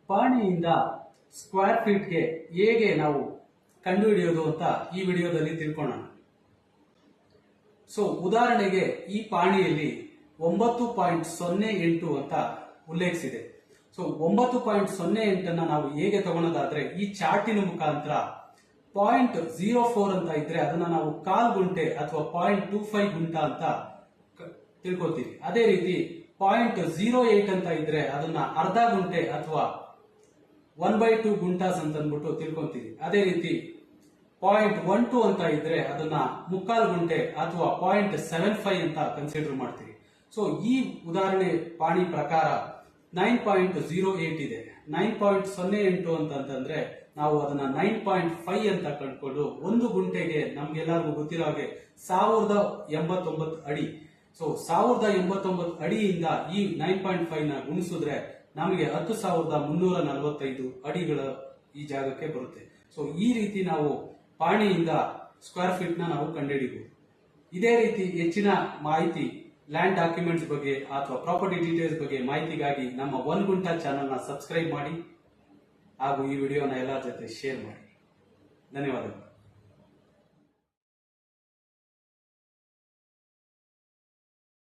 ಪಾಣಿಯಿಂದ square ಫೀಟ್ಗೆ ಹೇಗೆ ನಾವು ಕಂಡುಹಿಡಿಯೋದು ಅಂತ ಈ ವಿಡಿಯೋದಲ್ಲಿ ತಿಳ್ಕೊಳ್ಳೋಣ. ಸೊ ಉದಾಹರಣೆಗೆ ಈ ಪಾಣಿಯಲ್ಲಿ 9.08 ಅಂತ ಉಲ್ಲೇಖಿಸಿದೆ. ಸೊ 9.08 ಅನ್ನ ನಾವು ಹೇಗೆ ತಗೊಳ್ಳೋದಾದ್ರೆ ಈ ಚಾರ್ಟಿನ ಮುಖಾಂತರ 0.04 ಅಂತ ಇದ್ರೆ ಅದನ್ನ ನಾವು ಕಾಲ್ ಗುಂಟೆ ಅಥವಾ 0.25 ಗುಂಟ ಅಂತ ತಿಳ್ಕೊತೀವಿ. ಅದೇ ರೀತಿ 0.08 ಅಂತ ಇದ್ರೆ ಅದನ್ನ ಅರ್ಧ ಗುಂಟೆ ಅಥವಾ 1/2 ಗುಂಟಾಸ್ ಅಂತ ಅಂದ್ಬಿಟ್ಟು ತಿಳ್ಕೊಂತೀವಿ. ಅದೇ ರೀತಿ 0.12 ಅಂತ ಇದ್ರೆ ಅದನ್ನ ಮುಕ್ಕಾಲು ಗುಂಟೆ ಅಥವಾ 0.75 ಅಂತ ಕನ್ಸಿಡರ್ ಮಾಡ್ತೀವಿ. ಸೊ ಈ ಉದಾಹರಣೆ ಪಾಣಿ ಪ್ರಕಾರ 9.08 ಇದೆ. 9.08 ಅಂತಂದ್ರೆ ನಾವು ಅದನ್ನ 9.5 ಅಂತ ಕಂಡುಕೊಂಡು ಒಂದು ಗುಂಟೆಗೆ ನಮ್ಗೆಲ್ಲರಿಗೂ ಗೊತ್ತಿರೋ ಹಾಗೆ 1089 ಅಡಿ. ಸೊ 1089 ಅಡಿಯಿಂದ ಈ 9.5 ನ ಗುಣಿಸಿದ್ರೆ ನಮಗೆ 10,345 ಅಡಿಗಳ ಈ ಜಾಗಕ್ಕೆ ಬರುತ್ತೆ. ಸೊ ಈ ರೀತಿ ನಾವು ಪಾಣಿಯಿಂದ ಸ್ಕ್ವೇರ್ ಫೀಟ್ ನ ನಾವು ಕಂಡುಹಿಡಿಯಬಹುದು. ಇದೇ ರೀತಿ ಹೆಚ್ಚಿನ ಮಾಹಿತಿ ಲ್ಯಾಂಡ್ ಡಾಕ್ಯುಮೆಂಟ್ಸ್ ಬಗ್ಗೆ ಅಥವಾ ಪ್ರಾಪರ್ಟಿ ಡೀಟೇಲ್ಸ್ ಬಗ್ಗೆ ಮಾಹಿತಿಗಾಗಿ ನಮ್ಮ 1 ಗುಂಟ ಚಾನೆಲ್ ನ ಸಬ್ಸ್ಕ್ರೈಬ್ ಮಾಡಿ ಹಾಗೂ ಈ ವಿಡಿಯೋನ ಎಲ್ಲರ ಜೊತೆ ಶೇರ್ ಮಾಡಿ. ಧನ್ಯವಾದಗಳು.